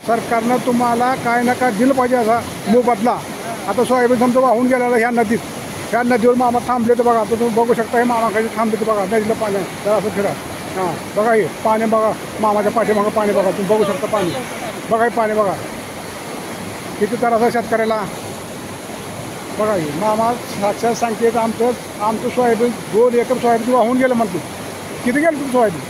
सरकारनं तुम्हाला काय ना काय दिलं पाहिजे असा मोबदला. आता सोयाबीन समजा वाहून गेलेला ह्या नदीत, ह्या नदीवर मामा थांबले तर बघा. आता तुम्ही बघू शकता हे मामा काही थांबले तर बघा नदीला पाणी तर असं फिरा. हां बघा हे पाणी बघा, मामाच्या पाठीमागं पाणी बघा, तुम्ही बघू शकता पाणी बघा, हे पाणी बघा किती त्रास आहे शेतकऱ्याला. बघा हे मामा साक्षात सांगते आमचं सोयाबीन 2 एकर सोयाबीन वाहून गेलं म्हणते. किती गेलं तुमचं सोयाबीन?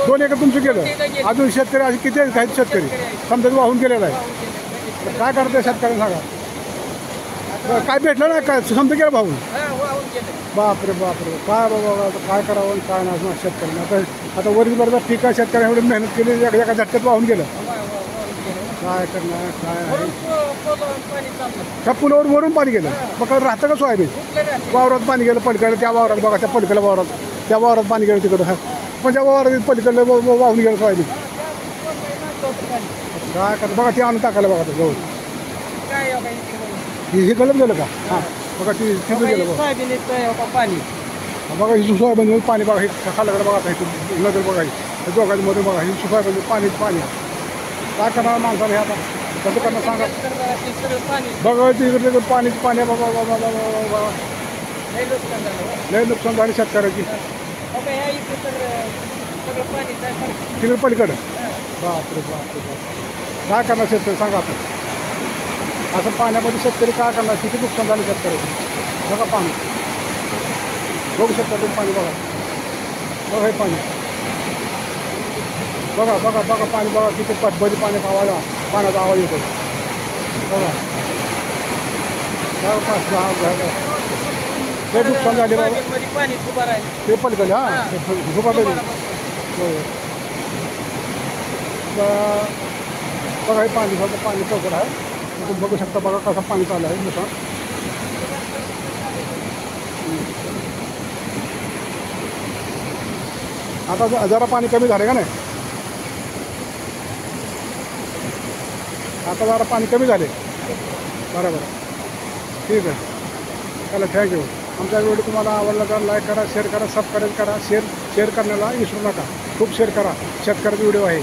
2 एकर तुमचं गेलं. अजून शेतकरी असे किती आहेत काही शेतकरी समजा वाहून गेलेला आहे. काय करते शेतकऱ्यांना सांगा. काय भेटलं ना काय समजा गेलं भाऊ. बापरे बापरे काय बाबा काय करावं काय नाही शेतकऱ्यांना. आता वरील बरोबर पीक आहे, शेतकऱ्यांना एवढी मेहनत केली एका झटक्यात वाहून गेलं. काय करणार काय आहे. त्या पुलावर वरून पाणी गेलं. मग राहतं का सोयाबीन? वावरात पाणी गेलं पलीकडे, त्या वावरात बघा, त्या पलीकडल्या वावरात, त्या वावरात पाणी गेलं तिकडं. पण त्या वावरात पलीकडलं वाहून गेलं सोयाबीन. काय करत बघा ते आणून टाकायला बघा जवळ. हे गलत गेलं का? हां बघा ती तिथं गेलं बघा. पाणी बघा ही सोयाबीन पाणी बघा, हे खाल्ल्याकडे बघा नगर बघा, हे दोघांमध्ये बघा ही सोयाबीन पाणी काय करणार माणसाने आता कसं करणार सांगा. बघा तिकडे पाणीच पाणी बघा बाबा बाबा लय नुकसान झाली शेतकऱ्याची तिकडे पलीकडं. बापरे बापरे बाप काय करणार शेतकरी सांगा आता. असं पाण्यामध्ये शेतकरी काय करणार, किती नुकसान झालं शेतकऱ्याची. बघा पाणी बघू शकता तुम्ही पाणी बघा बघा हे पाणी बघा बघा बघा पाणी बघा किती पटबरी पाणी आवाज पाण्याचा आवाज येतो बघा. ते नुकसान झाले बाबा ते पलीकडे. हां झुका तरी बघा हे पाणी फक्त पाणी चौकड आहे. तुम्ही बघू शकता बघा कसं पाणी चालू आहे नुकसान. आता जरा पाणी कमी झालं का नाही, आता जरा पाणी कमी झाले. बरोबर ठीक आहे चला थँक्यू. आमचा व्हिडिओ तुम्हाला आवडला तर लाईक करा, शेअर करा, सबस्क्राईब करा. शेअर करण्याला विसरू नका. खूप शेअर करा. शेतकऱ्याचा व्हिडिओ आहे.